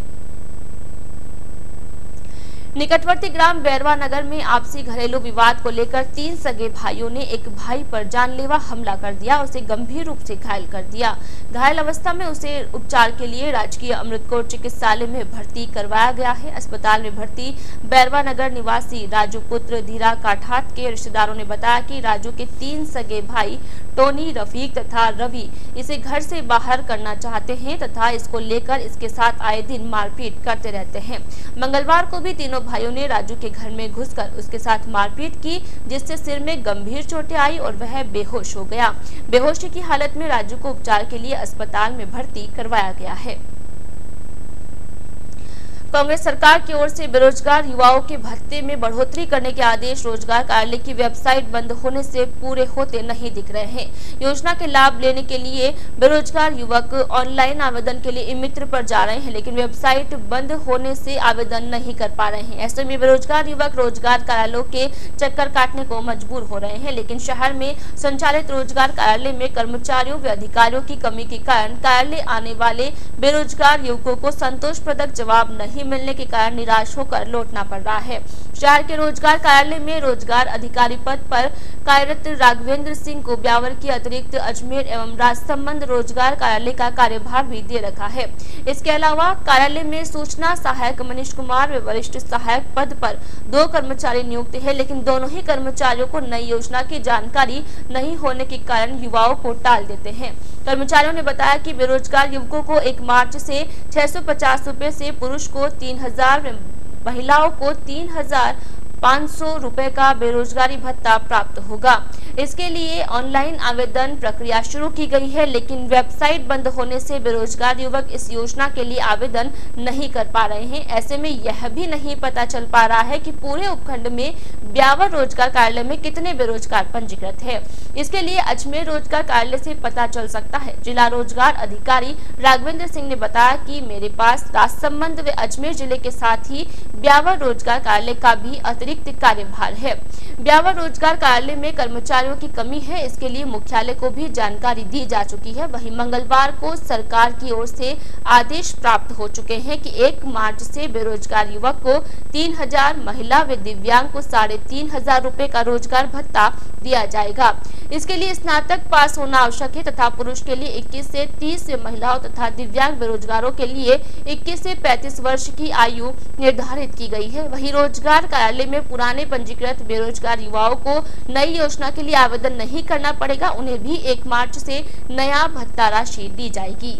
निकटवर्ती ग्राम बैरवा नगर में आपसी घरेलू विवाद को लेकर 3 सगे भाइयों ने एक भाई पर जानलेवा हमला कर दिया, उसे गंभीर रूप से घायल कर दिया। घायल अवस्था में उसे उपचार के लिए राजकीय अमृतकोर चिकित्सालय में भर्ती करवाया गया है। अस्पताल में भर्ती बैरवा नगर निवासी राजू पुत्र धीरा काठात के रिश्तेदारों ने बताया कि राजू के 3 सगे भाई टोनी, रफीक तथा रवि इसे घर से बाहर करना चाहते हैं तथा इसको लेकर इसके साथ आए दिन मारपीट करते रहते हैं। मंगलवार को भी तीनों भाइयों ने राजू के घर में घुसकर उसके साथ मारपीट की, जिससे सिर में गंभीर चोटें आई और वह बेहोश हो गया। बेहोशी की हालत में राजू को उपचार के लिए अस्पताल में भर्ती करवाया गया है। कांग्रेस सरकार की ओर से बेरोजगार युवाओं के भत्ते में बढ़ोतरी करने के आदेश रोजगार कार्यालय की वेबसाइट बंद होने से पूरे होते नहीं दिख रहे हैं। योजना के लाभ लेने के लिए बेरोजगार युवक ऑनलाइन आवेदन के लिए ई-मित्र पर जा रहे हैं, लेकिन वेबसाइट बंद होने से आवेदन नहीं कर पा रहे हैं। ऐसे में बेरोजगार युवक रोजगार कार्यालयों के चक्कर काटने को मजबूर हो रहे हैं, लेकिन शहर में संचालित रोजगार कार्यालय में कर्मचारियों व अधिकारियों की कमी के कारण कार्यालय आने वाले बेरोजगार युवकों को संतोषप्रदक जवाब नहीं मिलने के कारण निराश होकर लौटना पड़ रहा है। शहर के रोजगार कार्यालय में रोजगार अधिकारी पद पर कार्यरत राघवेंद्र सिंह को ब्यावर के अतिरिक्त अजमेर एवं राजसमंद रोजगार कार्यालय का कार्यभार भी दे रखा है। इसके अलावा कार्यालय में सूचना सहायक मनीष कुमार व वरिष्ठ सहायक पद पर 2 कर्मचारी नियुक्त है, लेकिन दोनों ही कर्मचारियों को नई योजना की जानकारी नहीं होने के कारण युवाओं को टाल देते हैं। कर्मचारियों ने बताया कि बेरोजगार युवकों को 1 मार्च से 650 रुपए से पुरुष को 3000, महिलाओं को 3500 रुपए का बेरोजगारी भत्ता प्राप्त होगा। इसके लिए ऑनलाइन आवेदन प्रक्रिया शुरू की गई है, लेकिन वेबसाइट बंद होने से बेरोजगार युवक इस योजना के लिए आवेदन नहीं कर पा रहे हैं। ऐसे में यह भी नहीं पता चल पा रहा है कि पूरे उपखंड में ब्यावर रोजगार कार्यालय में कितने बेरोजगार पंजीकृत है। इसके लिए अजमेर रोजगार कार्यालय से पता चल सकता है। जिला रोजगार अधिकारी राघवेंद्र सिंह ने बताया कि मेरे पास राजसमंद व अजमेर जिले के साथ ही ब्यावर रोजगार कार्यालय का भी अतिरिक्त अतिरिक्त कार्यभार है। ब्यावर रोजगार कार्यालय में कर्मचारियों की कमी है, इसके लिए मुख्यालय को भी जानकारी दी जा चुकी है। वहीं मंगलवार को सरकार की ओर से आदेश प्राप्त हो चुके हैं कि 1 मार्च से बेरोजगार युवक को 3000, महिला व दिव्यांग को 3500 रुपए का रोजगार भत्ता दिया जाएगा। इसके लिए स्नातक पास होना आवश्यक है तथा पुरुष के लिए 21 से 30, महिलाओं तथा दिव्यांग बेरोजगारों के लिए 21 से 35 वर्ष की आयु निर्धारित की गई है। वहीं रोजगार कार्यालय में पुराने पंजीकृत बेरोजगार युवाओं को नई योजना के लिए आवेदन नहीं करना पड़ेगा। उन्हें भी 1 मार्च से नया भत्ता राशि दी जाएगी।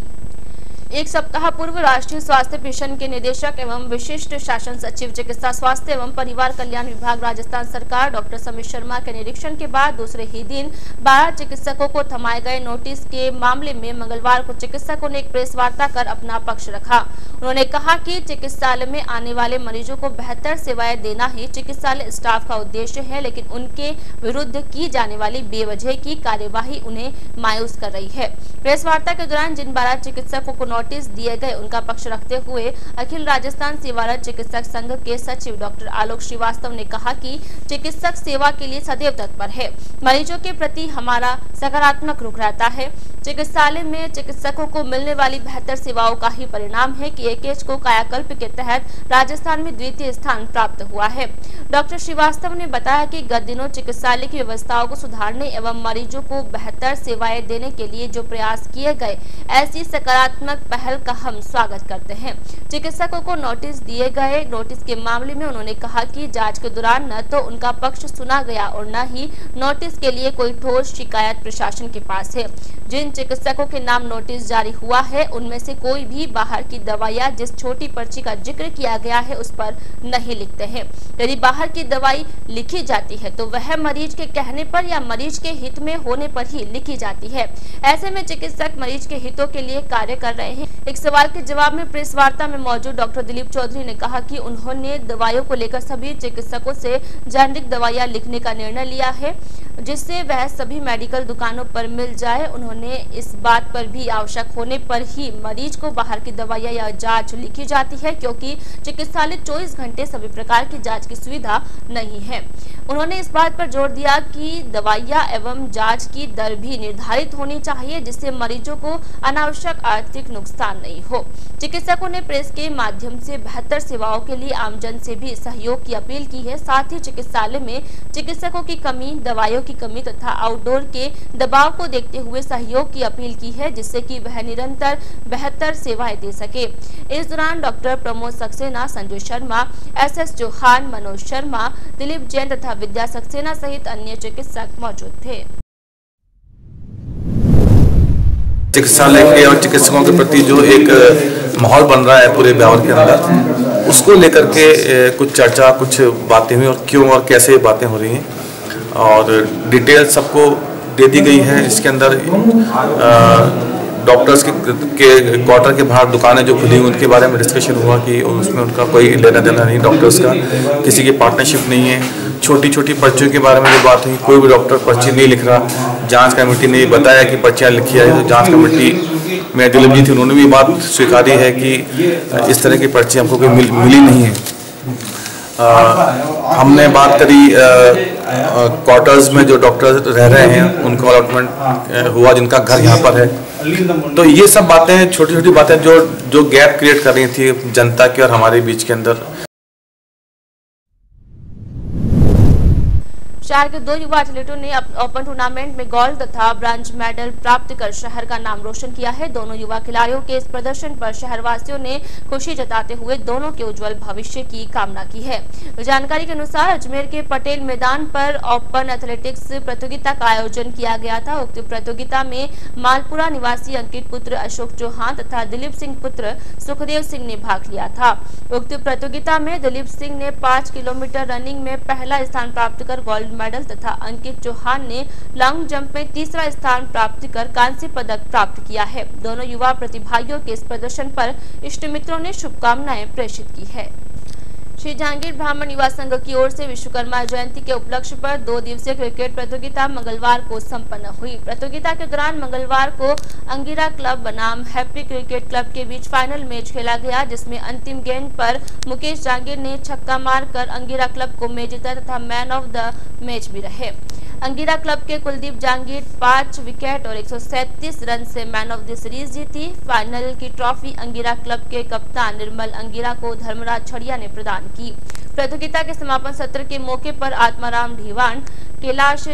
एक सप्ताह पूर्व राष्ट्रीय स्वास्थ्य मिशन के निदेशक एवं विशिष्ट शासन सचिव चिकित्सा स्वास्थ्य एवं परिवार कल्याण विभाग राजस्थान सरकार डॉक्टर समीर शर्मा के निरीक्षण के बाद दूसरे ही दिन 12 चिकित्सकों को थमाए गए नोटिस के मामले में मंगलवार को चिकित्सकों ने एक प्रेस वार्ता कर अपना पक्ष रखा। उन्होंने कहा कि चिकित्सालय में आने वाले मरीजों को बेहतर सेवाएं देना ही चिकित्सालय स्टाफ का उद्देश्य है, लेकिन उनके विरुद्ध की जाने वाली बेवजह की कार्यवाही उन्हें मायूस कर रही है। प्रेस वार्ता के दौरान जिन 12 चिकित्सकों को नोटिस दिए गए उनका पक्ष रखते हुए अखिल राजस्थान सेवारत चिकित्सक संघ के सचिव डॉक्टर आलोक श्रीवास्तव ने कहा कि चिकित्सक सेवा के लिए सदैव तत्पर है। मरीजों के प्रति हमारा सकारात्मक रुख रहता है। चिकित्सालय में चिकित्सकों को मिलने वाली बेहतर सेवाओं का ही परिणाम है कि एकेज को कायाकल्प के तहत राजस्थान में द्वितीय स्थान प्राप्त हुआ है। डॉक्टर श्रीवास्तव ने बताया कि गत दिनों चिकित्सालय की व्यवस्थाओं को सुधारने एवं मरीजों को बेहतर सेवाएं देने के लिए जो प्रयास किए गए, ऐसी सकारात्मक पहल का हम स्वागत करते हैं। चिकित्सकों को नोटिस दिए गए नोटिस के मामले में उन्होंने कहा कि जांच के दौरान न तो उनका पक्ष सुना गया और न ही नोटिस के लिए कोई ठोस शिकायत प्रशासन के पास है। जिन चिकित्सकों के नाम नोटिस जारी हुआ है उनमें से कोई भी बाहर की दवाइयां जिस छोटी पर्ची का जिक्र किया गया है उस पर नहीं लिखते हैं। यदि बाहर की दवाई लिखी जाती है तो वह मरीज के कहने पर या मरीज के हित में होने पर ही लिखी जाती है। ऐसे में चिकित्सक मरीज के हितों के लिए कार्य कर रहे हैं। एक सवाल के जवाब में प्रेस वार्ता में मौजूद डॉक्टर दिलीप चौधरी ने कहा कि उन्होंने दवाइयों को लेकर सभी चिकित्सकों से जेनेरिक दवाइयां लिखने का निर्णय लिया है, जिससे वह सभी मेडिकल दुकानों पर मिल जाए। उन्होंने इस बात पर भी आवश्यक होने पर ही मरीज को बाहर की दवाइयां या जांच लिखी जाती है, क्योंकि चिकित्सालय 24 घंटे सभी प्रकार की जांच की सुविधा नहीं है। उन्होंने इस बात पर जोर दिया कि दवाइयां एवं जांच की दर भी निर्धारित होनी चाहिए, जिससे मरीजों को अनावश्यक आर्थिक नुकसान नहीं हो। चिकित्सकों ने प्रेस के माध्यम से बेहतर सेवाओं के लिए आमजन से भी सहयोग की अपील की है। साथ ही चिकित्सालय में चिकित्सकों की कमी, दवाइयों की कमी तथा आउटडोर के दबाव को देखते हुए सहयोग की अपील की है, जिससे कि वह निरंतर बेहतर सेवाएं दे सके। इस दौरान डॉक्टर प्रमोद सक्सेना, संजय शर्मा, एसएस चौहान, मनोज शर्मा, दिलीप जैन तथा विद्या सक्सेना सहित अन्य चिकित्सक मौजूद थे। चिकित्सालय के और चिकित्सकों के प्रति जो एक माहौल बन रहा है पूरे ब्यावर के अंदर, उसको लेकर के कुछ चर्चा, कुछ बातें हुई और क्यों और कैसे बातें हो रही हैं और डिटेल सबको दे दी गई है। इसके अंदर डॉक्टर्स के क्वार्टर के बाहर दुकानें जो खुली उनके बारे में डिस्कशन हुआ कि उसमें उनका कोई लेना देना नहीं, डॉक्टर्स का किसी की पार्टनरशिप नहीं है। छोटी छोटी पर्चियों के बारे में जो बात हुई, कोई भी डॉक्टर पर्ची नहीं लिख रहा। जांच कमेटी ने बताया कि पर्चियाँ लिखी आई, तो जांच कमेटी में दिलीप जी थी, उन्होंने भी बात स्वीकारी है कि इस तरह की पर्ची हमको कोई मिली नहीं है। हमने बात करी क्वार्टर्स में जो डॉक्टर रह रहे हैं उनको अलॉटमेंट हुआ, जिनका घर यहाँ पर है। तो ये सब बातें, छोटी छोटी बातें जो गैप क्रिएट कर रही थी जनता के और हमारे बीच के अंदर। शहर के 2 युवा एथलीटों ने ओपन टूर्नामेंट में गोल्ड तथा ब्रॉन्ज मेडल प्राप्त कर शहर का नाम रोशन किया है। दोनों युवा खिलाड़ियों के इस प्रदर्शन पर शहरवासियों ने खुशी जताते हुए दोनों के उज्जवल भविष्य की कामना की है। जानकारी के अनुसार अजमेर के पटेल मैदान पर ओपन एथलेटिक्स प्रतियोगिता का आयोजन किया गया था। उक्त प्रतियोगिता में मालपुरा निवासी अंकित पुत्र अशोक चौहान तथा दिलीप सिंह पुत्र सुखदेव सिंह ने भाग लिया था। उक्त प्रतियोगिता में दिलीप सिंह ने 5 किलोमीटर रनिंग में पहला स्थान प्राप्त कर गोल्ड मेडल तथा अंकित चौहान ने लॉन्ग जंप में तीसरा स्थान प्राप्त कर कांस्य पदक प्राप्त किया है। दोनों युवा प्रतिभागियों के इस प्रदर्शन पर इष्ट मित्रों ने शुभकामनाएं प्रेषित की है। श्री जहांगीर ब्राह्मण युवा संघ की ओर से विश्वकर्मा जयंती के उपलक्ष्य पर 2 दिवसीय क्रिकेट प्रतियोगिता मंगलवार को संपन्न हुई। प्रतियोगिता के दौरान मंगलवार को अंगिरा क्लब बनाम हैप्पी क्रिकेट क्लब के बीच फाइनल मैच खेला गया, जिसमें अंतिम गेंद पर मुकेश जहांगीर ने छक्का मारकर अंगिरा क्लब को मैच जीता तथा मैन ऑफ द मैच भी रहे। अंगिरा क्लब के कुलदीप जहांगीर 5 विकेट और 137 रन से मैन ऑफ द सीरीज जीती। फाइनल की ट्रॉफी अंगिरा क्लब के कप्तान निर्मल अंगिरा को धर्मराज छड़िया ने प्रदान की। प्रतियोगिता के समापन सत्र के मौके पर आत्माराम ढीवान, कैलाश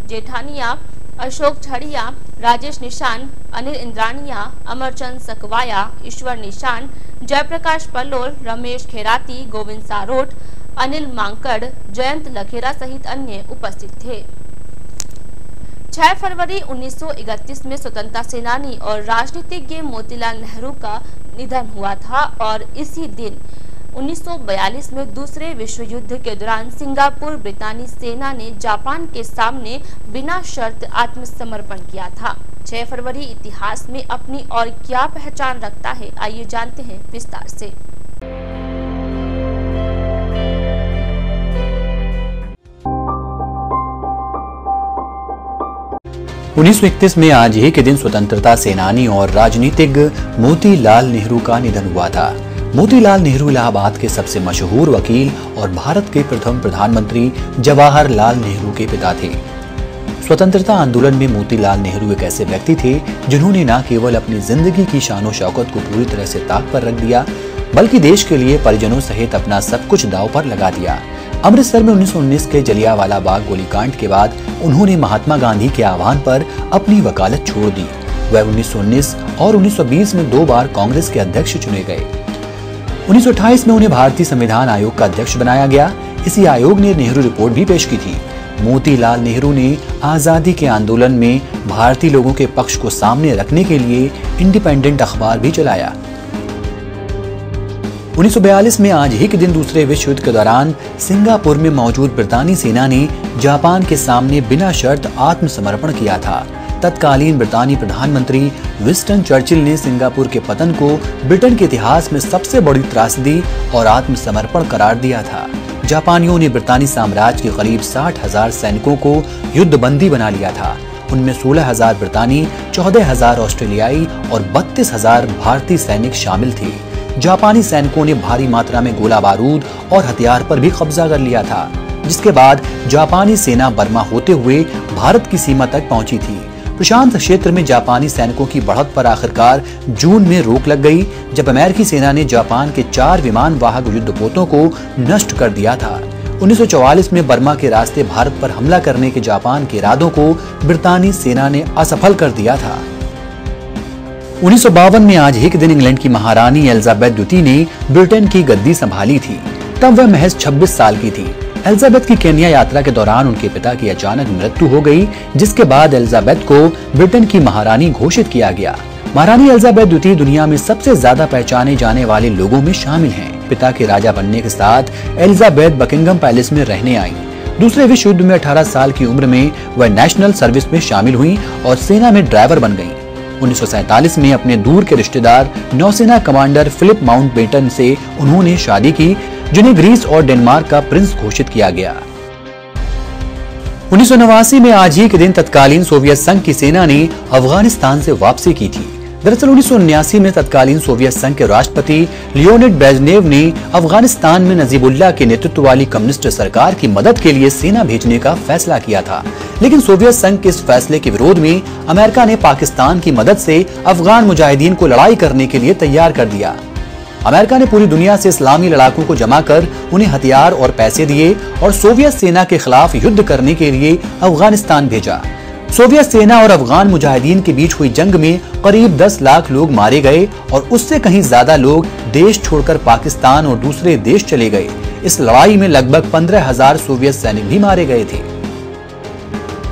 जेठानिया, अशोक छड़िया, राजेश निशान, अनिल इंद्रानिया, अमरचंद सकवाया, ईश्वर निशान, जयप्रकाश पल्लोल, रमेश खेराती, गोविंद सारोट, अनिल मांकड़, जयंत लखेरा सहित अन्य उपस्थित थे। 6 फरवरी 1931 में स्वतंत्रता सेनानी और राजनीतिज्ञ मोतीलाल नेहरू का निधन हुआ था और इसी दिन 1942 में दूसरे विश्व युद्ध के दौरान सिंगापुर ब्रितानी सेना ने जापान के सामने बिना शर्त आत्मसमर्पण किया था। 6 फरवरी इतिहास में अपनी और क्या पहचान रखता है, आइए जानते हैं विस्तार से। 1931 में आज ही के दिन स्वतंत्रता सेनानी और राजनीतिज्ञ मोतीलाल नेहरू का निधन हुआ था। मोतीलाल नेहरू इलाहाबाद के सबसे मशहूर वकील और भारत के प्रथम प्रधानमंत्री जवाहरलाल नेहरू के पिता थे। स्वतंत्रता आंदोलन में मोतीलाल नेहरू एक ऐसे व्यक्ति थे जिन्होंने न केवल अपनी जिंदगी की शानो शौकत को पूरी तरह से ताक पर रख दिया, बल्कि देश के लिए परिजनों सहित अपना सब कुछ दांव पर लगा दिया। अमृतसर में 1919 के जलियांवाला बाग गोलीकांड के बाद उन्होंने महात्मा गांधी के आह्वान पर अपनी वकालत छोड़ दी। वह 1919 और 1920 में 2 बार कांग्रेस के अध्यक्ष चुने गए। 1928 में उन्हें भारतीय संविधान आयोग का अध्यक्ष बनाया गया। इसी आयोग ने नेहरू रिपोर्ट भी पेश की थी। मोतीलाल नेहरू ने आजादी के आंदोलन में भारतीय लोगों के पक्ष को सामने रखने के लिए इंडिपेंडेंट अखबार भी चलाया। 1942 में आज ही के दिन दूसरे विश्व युद्ध के दौरान सिंगापुर में मौजूद ब्रितानी सेना ने जापान के सामने बिना शर्त आत्मसमर्पण किया था। तत्कालीन ब्रितानी प्रधानमंत्री विंस्टन चर्चिल ने सिंगापुर के पतन को ब्रिटेन के इतिहास में सबसे बड़ी त्रासदी और आत्मसमर्पण करार दिया था। जापानियों ने ब्रितानी साम्राज्य के करीब 60,000 सैनिकों को युद्धबंदी बना लिया था। उनमें 16,000 ब्रितानी, 14,000 ऑस्ट्रेलियाई और 32,000 भारतीय सैनिक शामिल थे। जापानी सैनिकों ने भारी मात्रा में गोला बारूद और हथियार पर भी कब्जा कर लिया था, जिसके बाद जापानी सेना बर्मा होते हुए भारत की सीमा तक पहुंची थी। प्रशांत क्षेत्र में जापानी सैनिकों की बढ़त पर आखिरकार जून में रोक लग गई, जब अमेरिकी सेना ने जापान के 4 विमान वाहक युद्धपोतों को नष्ट कर दिया था। 1944 में बर्मा के रास्ते भारत पर हमला करने के जापान के इरादों को ब्रितानी सेना ने असफल कर दिया था। 1952 में आज ही के दिन इंग्लैंड की महारानी एलिजाबेथ द्वितीय ने ब्रिटेन की गद्दी संभाली थी। तब वह महज 26 साल की थी। एलिजाबेथ की केन्या यात्रा के दौरान उनके पिता की अचानक मृत्यु हो गई, जिसके बाद एलिजाबेथ को ब्रिटेन की महारानी घोषित किया गया। महारानी एलिजाबेथ द्वितीय दुनिया में सबसे ज्यादा पहचाने जाने वाले लोगों में शामिल हैं। पिता के राजा बनने के साथ एलिजाबेथ बकिंगम पैलेस में रहने आई। दूसरे विश्व युद्ध में 18 साल की उम्र में वह नेशनल सर्विस में शामिल हुई और सेना में ड्राइवर बन गयी। 1947 में अपने दूर के रिश्तेदार नौसेना कमांडर फिलिप माउंटबेटन से उन्होंने शादी की, जिन्हें ग्रीस और डेनमार्क का प्रिंस घोषित किया गया। 1989 में आज ही के दिन तत्कालीन सोवियत संघ की सेना ने अफगानिस्तान से वापसी की थी। दरअसल 1979 में तत्कालीन सोवियत संघ के राष्ट्रपति लियोनिड ब्रेजनेव ने अफगानिस्तान में नजीबुल्लाह के नेतृत्व वाली कम्युनिस्ट सरकार की मदद के लिए सेना भेजने का फैसला किया था, लेकिन सोवियत संघ के इस फैसले के विरोध में अमेरिका ने पाकिस्तान की मदद से अफगान मुजाहिदीन को लड़ाई करने के लिए तैयार कर दिया। अमेरिका ने पूरी दुनिया से इस्लामी लड़ाकों को जमा कर उन्हें हथियार और पैसे दिए और सोवियत सेना के खिलाफ युद्ध करने के लिए अफगानिस्तान भेजा। सोवियत सेना और अफगान मुजाहिदीन के बीच हुई जंग में करीब 10 लाख लोग मारे गए और उससे कहीं ज्यादा लोग देश छोड़कर पाकिस्तान और दूसरे देश चले गए। इस लड़ाई में लगभग 15,000 सोवियत सैनिक भी मारे गए थे।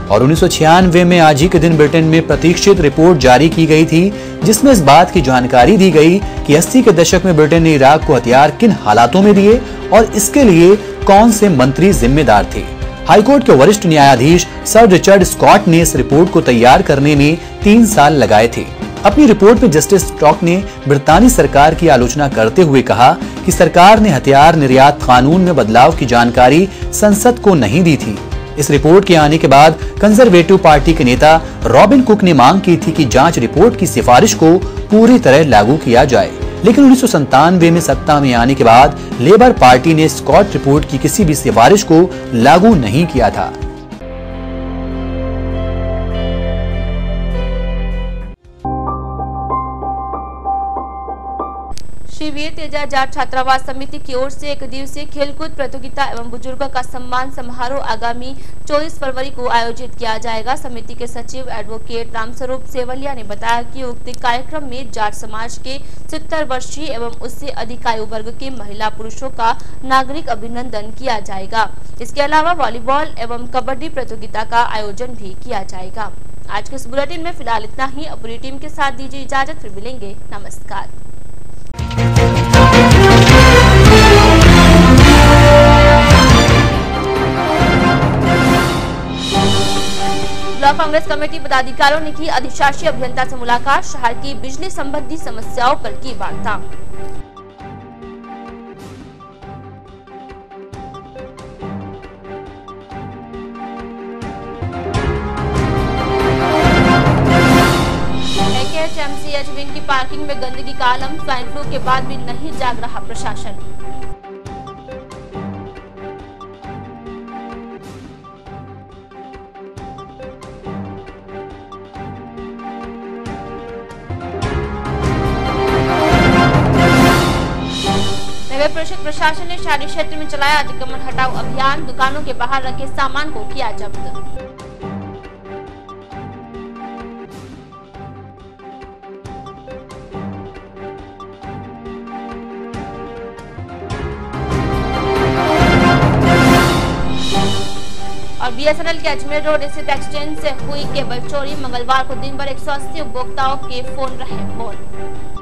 और 1996 में आज ही के दिन ब्रिटेन में प्रतीक्षित रिपोर्ट जारी की गई थी, जिसमें इस बात की जानकारी दी गई कि 80 के दशक में ब्रिटेन ने इराक को हथियार किन हालातों में दिए और इसके लिए कौन से मंत्री जिम्मेदार थे। हाईकोर्ट के वरिष्ठ न्यायाधीश सर रिचर्ड स्कॉट ने इस रिपोर्ट को तैयार करने में 3 साल लगाए थे। अपनी रिपोर्ट में जस्टिस स्टॉक ने ब्रितानी सरकार की आलोचना करते हुए कहा कि सरकार ने हथियार निर्यात कानून में बदलाव की जानकारी संसद को नहीं दी थी। इस रिपोर्ट के आने के बाद कंजर्वेटिव पार्टी के नेता रॉबिन कुक ने मांग की थी कि जांच रिपोर्ट की सिफारिश को पूरी तरह लागू किया जाए, लेकिन 1997 में सत्ता में आने के बाद लेबर पार्टी ने स्कॉट रिपोर्ट की किसी भी सिफारिश को लागू नहीं किया था। श्री वीर तेजा जाट छात्रावास समिति की ओर से एक दिवसीय खेलकूद प्रतियोगिता एवं बुजुर्गों का सम्मान समारोह आगामी 24 फरवरी को आयोजित किया जाएगा। समिति के सचिव एडवोकेट रामस्वरूप सेवलिया ने बताया कि उक्त कार्यक्रम में जाट समाज के 70 वर्षीय एवं उससे अधिक आयु वर्ग के महिला पुरुषों का नागरिक अभिनंदन किया जाएगा। इसके अलावा वॉलीबॉल एवं कबड्डी प्रतियोगिता का आयोजन भी किया जाएगा। आज के इस बुलेटिन में फिलहाल इतना ही। अब पूरी टीम के साथ दीजिए इजाजत, फिर मिलेंगे। नमस्कार। ब्लॉक कांग्रेस कमेटी पदाधिकारियों ने की अधिशासी अभियंता से मुलाकात, शहर की बिजली संबंधी समस्याओं पर की वार्ता। एचएमसीएच विंग की पार्किंग में गंदगी का आलम, स्वाइन फ्लू के बाद भी नहीं जाग रहा प्रशासन। नगर परिषद प्रशासन ने शहरी क्षेत्र में चलाया अतिक्रमण हटाओ अभियान, दुकानों के बाहर रखे सामान को किया जब्त। और बीएसएनएल के अजमेर रोड स्थित एक्सचेंज से हुई केबल चोरी, मंगलवार को दिन भर 180 उपभोक्ताओं के फोन रहे बंद।